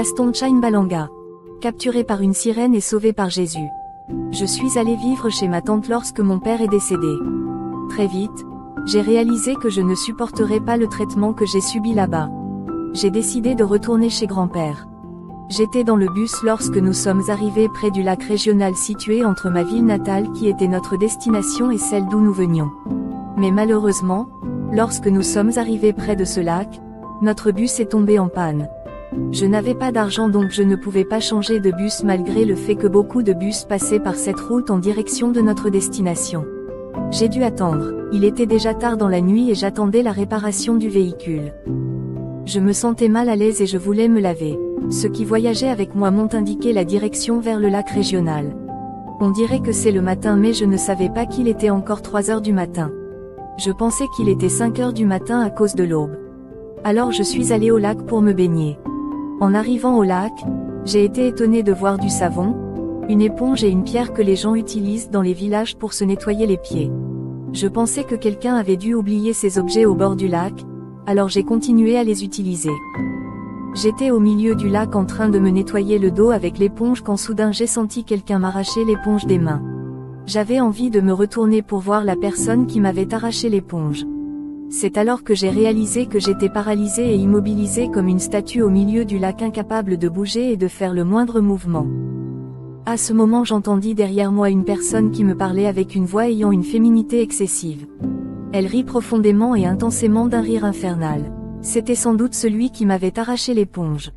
Gaston Chaimbalanga. Capturé par une sirène et sauvé par Jésus. Je suis allé vivre chez ma tante lorsque mon père est décédé. Très vite, j'ai réalisé que je ne supporterais pas le traitement que j'ai subi là-bas. J'ai décidé de retourner chez grand-père. J'étais dans le bus lorsque nous sommes arrivés près du lac régional situé entre ma ville natale qui était notre destination et celle d'où nous venions. Mais malheureusement, lorsque nous sommes arrivés près de ce lac, notre bus est tombé en panne. Je n'avais pas d'argent donc je ne pouvais pas changer de bus malgré le fait que beaucoup de bus passaient par cette route en direction de notre destination. J'ai dû attendre, il était déjà tard dans la nuit et j'attendais la réparation du véhicule. Je me sentais mal à l'aise et je voulais me laver. Ceux qui voyageaient avec moi m'ont indiqué la direction vers le lac régional. On dirait que c'est le matin mais je ne savais pas qu'il était encore 3 heures du matin. Je pensais qu'il était 5 heures du matin à cause de l'aube. Alors je suis allé au lac pour me baigner. En arrivant au lac, j'ai été étonné de voir du savon, une éponge et une pierre que les gens utilisent dans les villages pour se nettoyer les pieds. Je pensais que quelqu'un avait dû oublier ces objets au bord du lac, alors j'ai continué à les utiliser. J'étais au milieu du lac en train de me nettoyer le dos avec l'éponge quand soudain j'ai senti quelqu'un m'arracher l'éponge des mains. J'avais envie de me retourner pour voir la personne qui m'avait arraché l'éponge. C'est alors que j'ai réalisé que j'étais paralysé et immobilisé comme une statue au milieu du lac incapable de bouger et de faire le moindre mouvement. À ce moment j'entendis derrière moi une personne qui me parlait avec une voix ayant une féminité excessive. Elle rit profondément et intensément d'un rire infernal. C'était sans doute celui qui m'avait arraché l'éponge.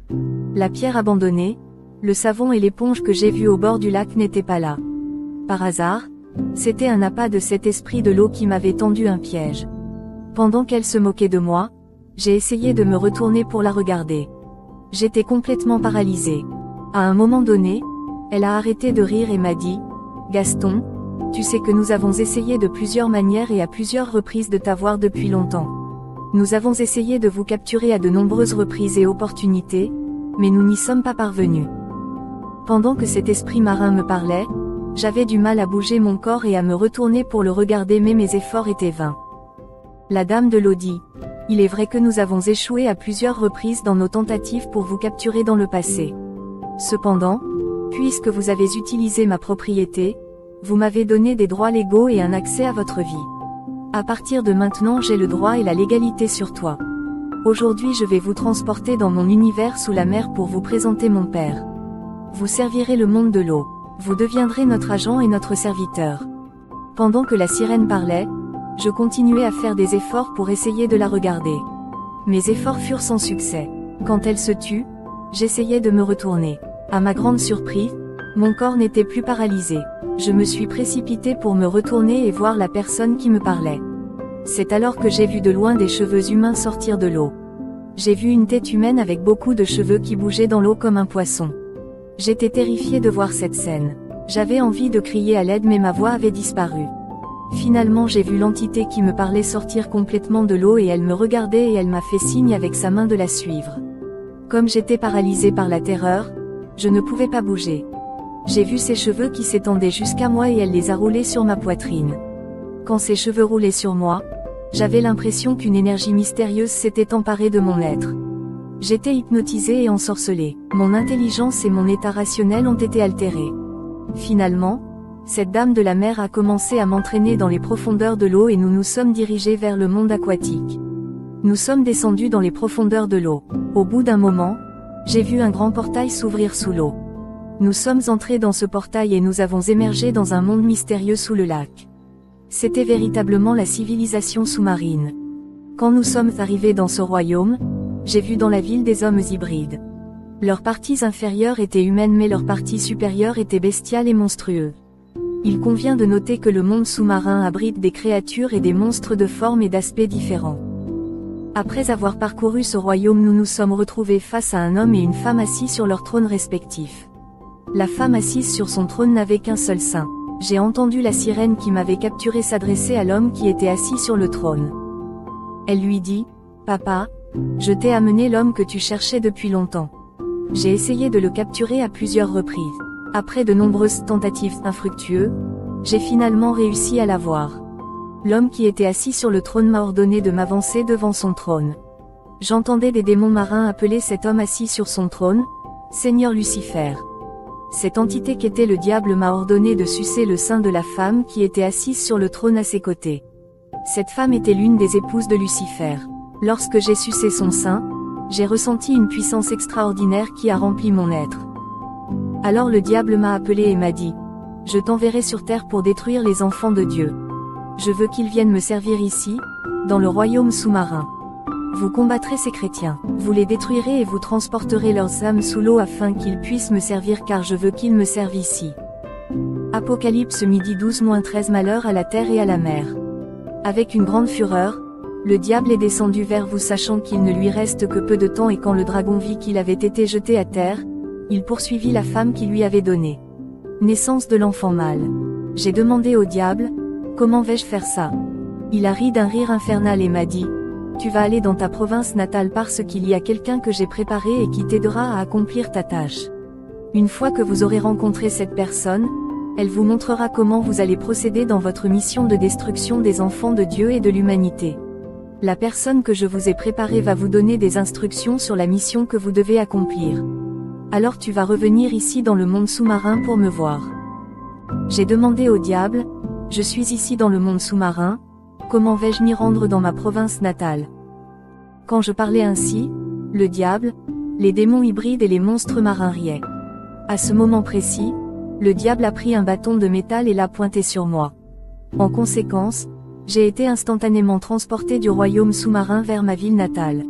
La pierre abandonnée, le savon et l'éponge que j'ai vus au bord du lac n'étaient pas là. Par hasard, c'était un appât de cet esprit de l'eau qui m'avait tendu un piège. Pendant qu'elle se moquait de moi, j'ai essayé de me retourner pour la regarder. J'étais complètement paralysée. À un moment donné, elle a arrêté de rire et m'a dit « Gaston, tu sais que nous avons essayé de plusieurs manières et à plusieurs reprises de t'avoir depuis longtemps. Nous avons essayé de vous capturer à de nombreuses reprises et opportunités, mais nous n'y sommes pas parvenus. » Pendant que cet esprit marin me parlait, j'avais du mal à bouger mon corps et à me retourner pour le regarder mais mes efforts étaient vains. La dame de l'eau dit « Il est vrai que nous avons échoué à plusieurs reprises dans nos tentatives pour vous capturer dans le passé. Cependant, puisque vous avez utilisé ma propriété, vous m'avez donné des droits légaux et un accès à votre vie. À partir de maintenant j'ai le droit et la légalité sur toi. Aujourd'hui je vais vous transporter dans mon univers sous la mer pour vous présenter mon père. Vous servirez le monde de l'eau. Vous deviendrez notre agent et notre serviteur. » Pendant que la sirène parlait, je continuais à faire des efforts pour essayer de la regarder. Mes efforts furent sans succès. Quand elle se tut, j'essayais de me retourner. À ma grande surprise, mon corps n'était plus paralysé. Je me suis précipité pour me retourner et voir la personne qui me parlait. C'est alors que j'ai vu de loin des cheveux humains sortir de l'eau. J'ai vu une tête humaine avec beaucoup de cheveux qui bougeait dans l'eau comme un poisson. J'étais terrifié de voir cette scène. J'avais envie de crier à l'aide mais ma voix avait disparu. Finalement j'ai vu l'entité qui me parlait sortir complètement de l'eau et elle me regardait et elle m'a fait signe avec sa main de la suivre. Comme j'étais paralysé par la terreur, je ne pouvais pas bouger. J'ai vu ses cheveux qui s'étendaient jusqu'à moi et elle les a roulés sur ma poitrine. Quand ses cheveux roulaient sur moi, j'avais l'impression qu'une énergie mystérieuse s'était emparée de mon être. J'étais hypnotisé et ensorcelé. Mon intelligence et mon état rationnel ont été altérés. Finalement, cette dame de la mer a commencé à m'entraîner dans les profondeurs de l'eau et nous nous sommes dirigés vers le monde aquatique. Nous sommes descendus dans les profondeurs de l'eau. Au bout d'un moment, j'ai vu un grand portail s'ouvrir sous l'eau. Nous sommes entrés dans ce portail et nous avons émergé dans un monde mystérieux sous le lac. C'était véritablement la civilisation sous-marine. Quand nous sommes arrivés dans ce royaume, j'ai vu dans la ville des hommes hybrides. Leurs parties inférieures étaient humaines mais leurs parties supérieures étaient bestiales et monstrueuses. Il convient de noter que le monde sous-marin abrite des créatures et des monstres de formes et d'aspects différents. Après avoir parcouru ce royaume nous nous sommes retrouvés face à un homme et une femme assis sur leurs trônes respectifs. La femme assise sur son trône n'avait qu'un seul sein. J'ai entendu la sirène qui m'avait capturé s'adresser à l'homme qui était assis sur le trône. Elle lui dit « Papa, je t'ai amené l'homme que tu cherchais depuis longtemps. » J'ai essayé de le capturer à plusieurs reprises. Après de nombreuses tentatives infructueuses, j'ai finalement réussi à l'avoir. L'homme qui était assis sur le trône m'a ordonné de m'avancer devant son trône. J'entendais des démons marins appeler cet homme assis sur son trône, Seigneur Lucifer. Cette entité qu'était le diable m'a ordonné de sucer le sein de la femme qui était assise sur le trône à ses côtés. Cette femme était l'une des épouses de Lucifer. Lorsque j'ai sucé son sein, j'ai ressenti une puissance extraordinaire qui a rempli mon être. Alors le diable m'a appelé et m'a dit, « Je t'enverrai sur terre pour détruire les enfants de Dieu. Je veux qu'ils viennent me servir ici, dans le royaume sous-marin. Vous combattrez ces chrétiens, vous les détruirez et vous transporterez leurs âmes sous l'eau afin qu'ils puissent me servir car je veux qu'ils me servent ici. » Apocalypse midi 12-13 Malheur à la terre et à la mer. Avec une grande fureur, le diable est descendu vers vous sachant qu'il ne lui reste que peu de temps et quand le dragon vit qu'il avait été jeté à terre, il poursuivit la femme qui lui avait donné naissance de l'enfant mâle. J'ai demandé au diable, comment vais-je faire ça? Il a ri d'un rire infernal et m'a dit, tu vas aller dans ta province natale parce qu'il y a quelqu'un que j'ai préparé et qui t'aidera à accomplir ta tâche. Une fois que vous aurez rencontré cette personne, elle vous montrera comment vous allez procéder dans votre mission de destruction des enfants de Dieu et de l'humanité. La personne que je vous ai préparée va vous donner des instructions sur la mission que vous devez accomplir. Alors tu vas revenir ici dans le monde sous-marin pour me voir. J'ai demandé au diable, je suis ici dans le monde sous-marin, comment vais-je m'y rendre dans ma province natale? Quand je parlais ainsi, le diable, les démons hybrides et les monstres marins riaient. À ce moment précis, le diable a pris un bâton de métal et l'a pointé sur moi. En conséquence, j'ai été instantanément transporté du royaume sous-marin vers ma ville natale.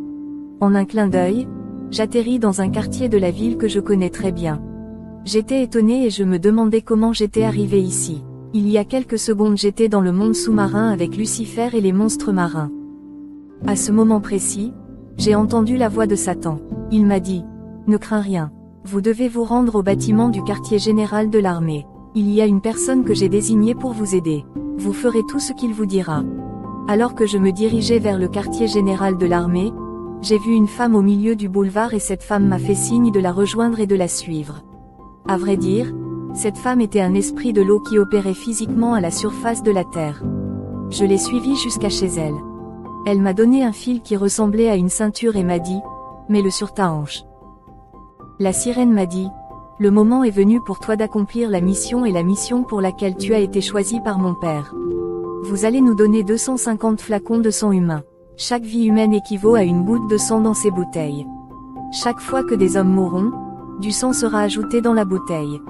En un clin d'œil, j'atterris dans un quartier de la ville que je connais très bien. J'étais étonné et je me demandais comment j'étais arrivé ici. Il y a quelques secondes j'étais dans le monde sous-marin avec Lucifer et les monstres marins. À ce moment précis, j'ai entendu la voix de Satan. Il m'a dit, ne crains rien. Vous devez vous rendre au bâtiment du quartier général de l'armée. Il y a une personne que j'ai désignée pour vous aider. Vous ferez tout ce qu'il vous dira. Alors que je me dirigeais vers le quartier général de l'armée, j'ai vu une femme au milieu du boulevard et cette femme m'a fait signe de la rejoindre et de la suivre. À vrai dire, cette femme était un esprit de l'eau qui opérait physiquement à la surface de la terre. Je l'ai suivie jusqu'à chez elle. Elle m'a donné un fil qui ressemblait à une ceinture et m'a dit, mets-le sur ta hanche. La sirène m'a dit, le moment est venu pour toi d'accomplir la mission et la mission pour laquelle tu as été choisi par mon père. Vous allez nous donner 250 flacons de sang humain. Chaque vie humaine équivaut à une goutte de sang dans ces bouteilles. Chaque fois que des hommes mourront, du sang sera ajouté dans la bouteille.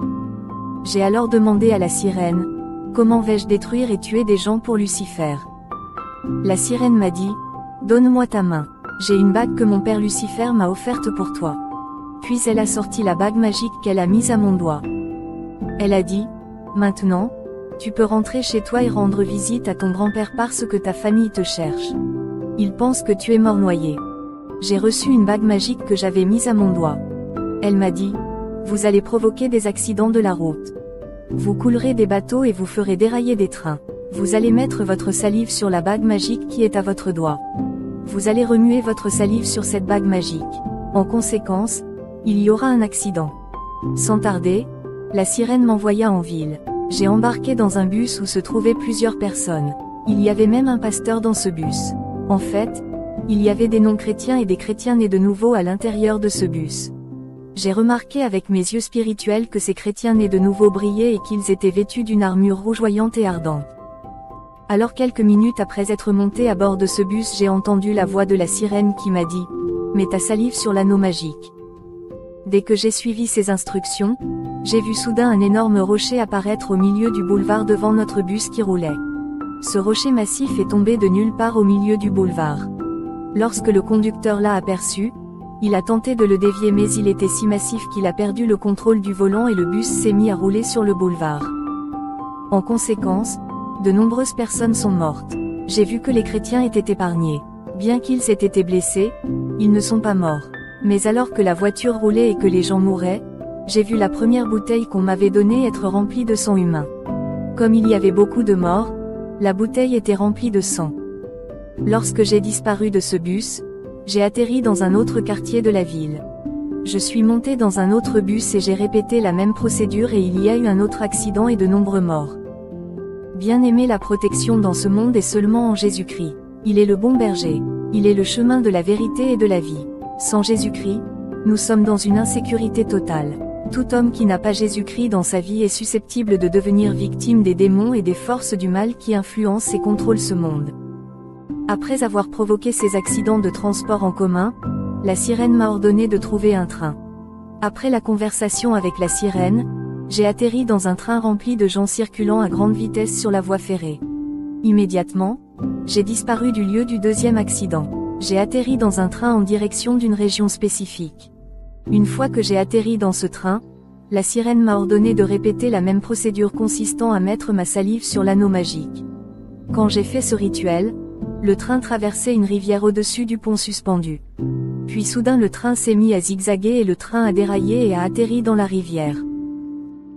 J'ai alors demandé à la sirène, comment vais-je détruire et tuer des gens pour Lucifer? La sirène m'a dit, donne-moi ta main. J'ai une bague que mon père Lucifer m'a offerte pour toi. Puis elle a sorti la bague magique qu'elle a mise à mon doigt. Elle a dit, maintenant, tu peux rentrer chez toi et rendre visite à ton grand-père parce que ta famille te cherche. Il pense que tu es mort noyé. J'ai reçu une bague magique que j'avais mise à mon doigt. Elle m'a dit, vous allez provoquer des accidents de la route. Vous coulerez des bateaux et vous ferez dérailler des trains. Vous allez mettre votre salive sur la bague magique qui est à votre doigt. Vous allez remuer votre salive sur cette bague magique. En conséquence, il y aura un accident. Sans tarder, la sirène m'envoya en ville. J'ai embarqué dans un bus où se trouvaient plusieurs personnes. Il y avait même un pasteur dans ce bus. En fait, il y avait des non-chrétiens et des chrétiens nés de nouveau à l'intérieur de ce bus. J'ai remarqué avec mes yeux spirituels que ces chrétiens nés de nouveau brillaient et qu'ils étaient vêtus d'une armure rougeoyante et ardente. Alors quelques minutes après être monté à bord de ce bus, j'ai entendu la voix de la sirène qui m'a dit « Mets ta salive sur l'anneau magique ». Dès que j'ai suivi ces instructions, j'ai vu soudain un énorme rocher apparaître au milieu du boulevard devant notre bus qui roulait. Ce rocher massif est tombé de nulle part au milieu du boulevard. Lorsque le conducteur l'a aperçu, il a tenté de le dévier mais il était si massif qu'il a perdu le contrôle du volant et le bus s'est mis à rouler sur le boulevard. En conséquence, de nombreuses personnes sont mortes. J'ai vu que les chrétiens étaient épargnés. Bien qu'ils aient été blessés, ils ne sont pas morts. Mais alors que la voiture roulait et que les gens mouraient, j'ai vu la première bouteille qu'on m'avait donnée être remplie de sang humain. Comme il y avait beaucoup de morts, la bouteille était remplie de sang. Lorsque j'ai disparu de ce bus, j'ai atterri dans un autre quartier de la ville. Je suis monté dans un autre bus et j'ai répété la même procédure et il y a eu un autre accident et de nombreux morts. Bien aimer la protection dans ce monde est seulement en Jésus-Christ. Il est le bon berger. Il est le chemin de la vérité et de la vie. Sans Jésus-Christ, Nous sommes dans une insécurité totale. Tout homme qui n'a pas Jésus-Christ dans sa vie est susceptible de devenir victime des démons et des forces du mal qui influencent et contrôlent ce monde. Après avoir provoqué ces accidents de transport en commun, la sirène m'a ordonné de trouver un train. Après la conversation avec la sirène, j'ai atterri dans un train rempli de gens circulant à grande vitesse sur la voie ferrée. Immédiatement, j'ai disparu du lieu du deuxième accident. J'ai atterri dans un train en direction d'une région spécifique. Une fois que j'ai atterri dans ce train, la sirène m'a ordonné de répéter la même procédure consistant à mettre ma salive sur l'anneau magique. Quand j'ai fait ce rituel, le train traversait une rivière au-dessus du pont suspendu. Puis soudain le train s'est mis à zigzaguer et le train a déraillé et a atterri dans la rivière.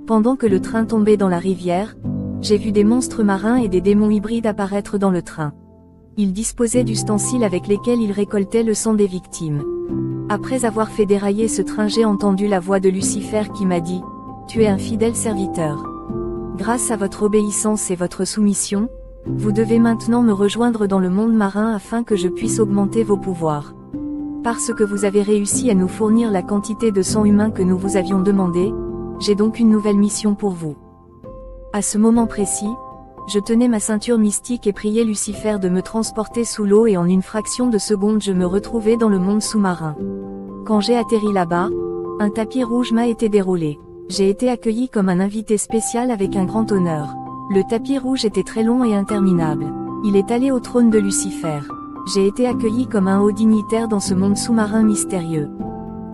Pendant que le train tombait dans la rivière, j'ai vu des monstres marins et des démons hybrides apparaître dans le train. Ils disposaient d'ustensiles avec lesquels ils récoltaient le sang des victimes. Après avoir fait dérailler ce train, j'ai entendu la voix de Lucifer qui m'a dit « Tu es un fidèle serviteur. Grâce à votre obéissance et votre soumission, vous devez maintenant me rejoindre dans le monde marin afin que je puisse augmenter vos pouvoirs. Parce que vous avez réussi à nous fournir la quantité de sang humain que nous vous avions demandé, j'ai donc une nouvelle mission pour vous. » À ce moment précis, je tenais ma ceinture mystique et priais Lucifer de me transporter sous l'eau et en une fraction de seconde je me retrouvais dans le monde sous-marin. Quand j'ai atterri là-bas, un tapis rouge m'a été déroulé. J'ai été accueilli comme un invité spécial avec un grand honneur. Le tapis rouge était très long et interminable. Il est allé au trône de Lucifer. J'ai été accueilli comme un haut dignitaire dans ce monde sous-marin mystérieux.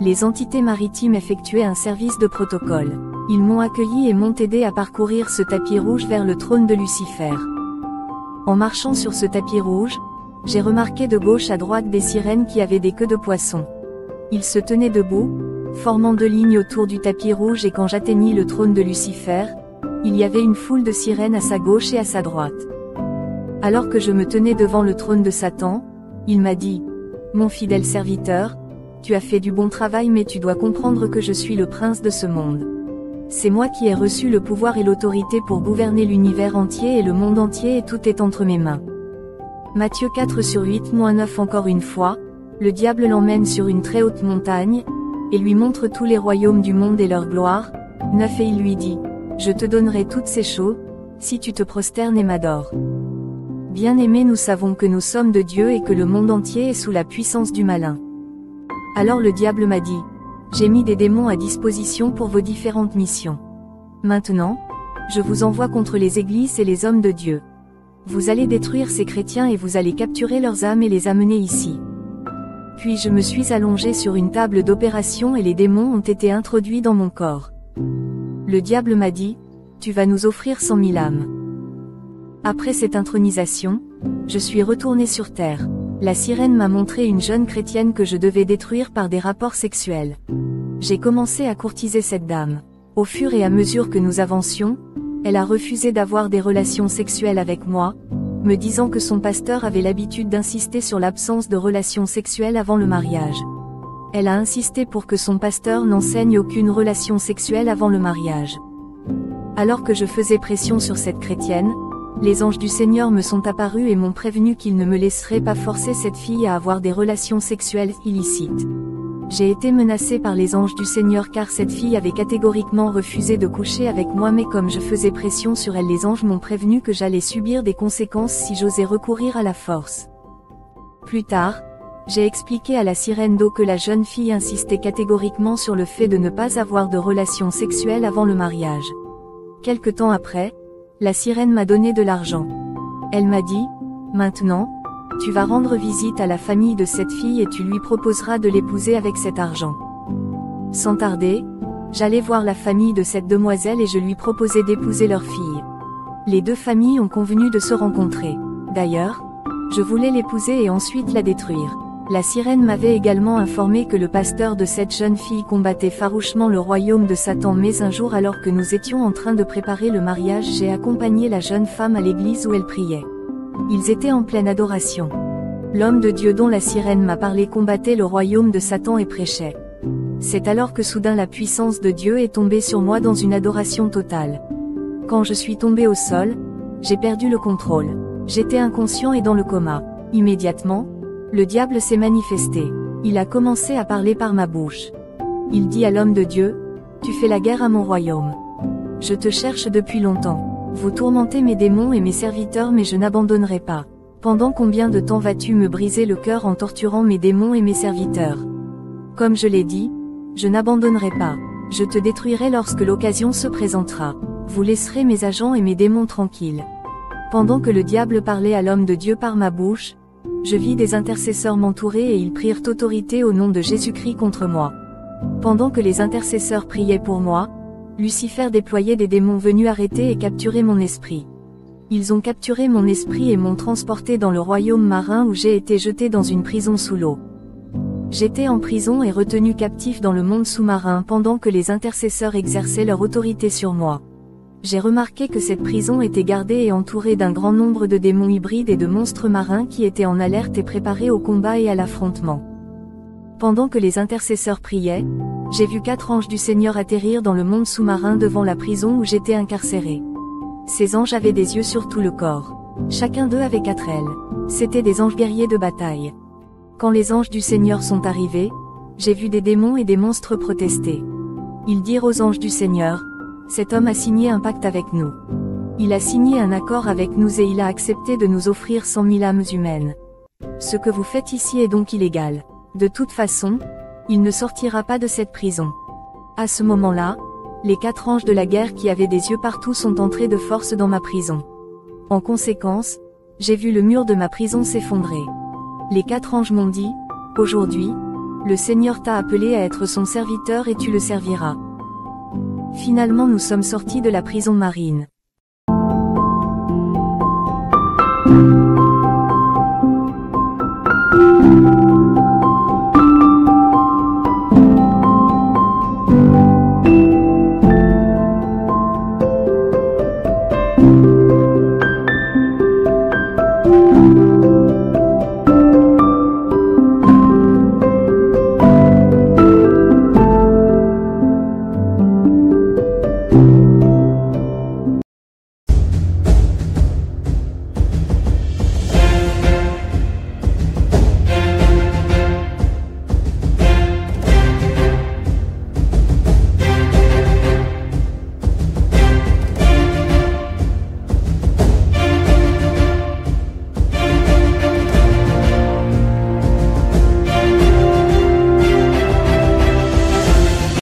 Les entités maritimes effectuaient un service de protocole. Ils m'ont accueilli et m'ont aidé à parcourir ce tapis rouge vers le trône de Lucifer. En marchant sur ce tapis rouge, j'ai remarqué de gauche à droite des sirènes qui avaient des queues de poisson. Ils se tenaient debout, formant deux lignes autour du tapis rouge, et quand j'atteignis le trône de Lucifer, il y avait une foule de sirènes à sa gauche et à sa droite. Alors que je me tenais devant le trône de Satan, il m'a dit « Mon fidèle serviteur, tu as fait du bon travail, mais tu dois comprendre que je suis le prince de ce monde. C'est moi qui ai reçu le pouvoir et l'autorité pour gouverner l'univers entier et le monde entier, et tout est entre mes mains. » Matthieu 4/8-9. Encore une fois, le diable l'emmène sur une très haute montagne, et lui montre tous les royaumes du monde et leur gloire. 9. Et il lui dit « Je te donnerai toutes ces choses, si tu te prosternes et m'adores. » Bien-aimés, nous savons que nous sommes de Dieu et que le monde entier est sous la puissance du malin. Alors le diable m'a dit « J'ai mis des démons à disposition pour vos différentes missions. Maintenant, je vous envoie contre les églises et les hommes de Dieu. Vous allez détruire ces chrétiens et vous allez capturer leurs âmes et les amener ici. » Puis je me suis allongé sur une table d'opération et les démons ont été introduits dans mon corps. Le diable m'a dit « Tu vas nous offrir 100 000 âmes. » Après cette intronisation, je suis retourné sur terre. La sirène m'a montré une jeune chrétienne que je devais détruire par des rapports sexuels. J'ai commencé à courtiser cette dame. Au fur et à mesure que nous avancions, elle a refusé d'avoir des relations sexuelles avec moi, me disant que son pasteur avait l'habitude d'insister sur l'absence de relations sexuelles avant le mariage. Elle a insisté pour que son pasteur n'enseigne aucune relation sexuelle avant le mariage. Alors que je faisais pression sur cette chrétienne, les anges du Seigneur me sont apparus et m'ont prévenu qu'ils ne me laisseraient pas forcer cette fille à avoir des relations sexuelles illicites. J'ai été menacé par les anges du Seigneur car cette fille avait catégoriquement refusé de coucher avec moi, mais comme je faisais pression sur elle, les anges m'ont prévenu que j'allais subir des conséquences si j'osais recourir à la force. Plus tard, j'ai expliqué à la sirène d'eau que la jeune fille insistait catégoriquement sur le fait de ne pas avoir de relations sexuelles avant le mariage. Quelque temps après, la sirène m'a donné de l'argent. Elle m'a dit « Maintenant, tu vas rendre visite à la famille de cette fille et tu lui proposeras de l'épouser avec cet argent. » Sans tarder, j'allais voir la famille de cette demoiselle et je lui proposais d'épouser leur fille. Les deux familles ont convenu de se rencontrer. D'ailleurs, je voulais l'épouser et ensuite la détruire. La sirène m'avait également informé que le pasteur de cette jeune fille combattait farouchement le royaume de Satan, mais un jour, alors que nous étions en train de préparer le mariage, j'ai accompagné la jeune femme à l'église où elle priait. Ils étaient en pleine adoration. L'homme de Dieu dont la sirène m'a parlé combattait le royaume de Satan et prêchait. C'est alors que soudain la puissance de Dieu est tombée sur moi dans une adoration totale. Quand je suis tombé au sol, j'ai perdu le contrôle. J'étais inconscient et dans le coma. Immédiatement, le diable s'est manifesté. Il a commencé à parler par ma bouche. Il dit à l'homme de Dieu, « Tu fais la guerre à mon royaume. Je te cherche depuis longtemps. Vous tourmentez mes démons et mes serviteurs mais je n'abandonnerai pas. Pendant combien de temps vas-tu me briser le cœur en torturant mes démons et mes serviteurs? Comme je l'ai dit, je n'abandonnerai pas. Je te détruirai lorsque l'occasion se présentera. Vous laisserez mes agents et mes démons tranquilles. » Pendant que le diable parlait à l'homme de Dieu par ma bouche, je vis des intercesseurs m'entourer et ils prirent autorité au nom de Jésus-Christ contre moi. Pendant que les intercesseurs priaient pour moi, Lucifer déployait des démons venus arrêter et capturer mon esprit. Ils ont capturé mon esprit et m'ont transporté dans le royaume marin où j'ai été jeté dans une prison sous l'eau. J'étais en prison et retenu captif dans le monde sous-marin pendant que les intercesseurs exerçaient leur autorité sur moi. J'ai remarqué que cette prison était gardée et entourée d'un grand nombre de démons hybrides et de monstres marins qui étaient en alerte et préparés au combat et à l'affrontement. Pendant que les intercesseurs priaient, j'ai vu 4 anges du Seigneur atterrir dans le monde sous-marin devant la prison où j'étais incarcéré. Ces anges avaient des yeux sur tout le corps. Chacun d'eux avait 4 ailes. C'étaient des anges guerriers de bataille. Quand les anges du Seigneur sont arrivés, j'ai vu des démons et des monstres protester. Ils dirent aux anges du Seigneur, « Cet homme a signé un pacte avec nous. Il a signé un accord avec nous et il a accepté de nous offrir 100 000 âmes humaines. Ce que vous faites ici est donc illégal. De toute façon, il ne sortira pas de cette prison. » À ce moment-là, les 4 anges de la guerre qui avaient des yeux partout sont entrés de force dans ma prison. En conséquence, j'ai vu le mur de ma prison s'effondrer. Les 4 anges m'ont dit, « Aujourd'hui, le Seigneur t'a appelé à être son serviteur et tu le serviras. » Finalement nous sommes sortis de la prison marine.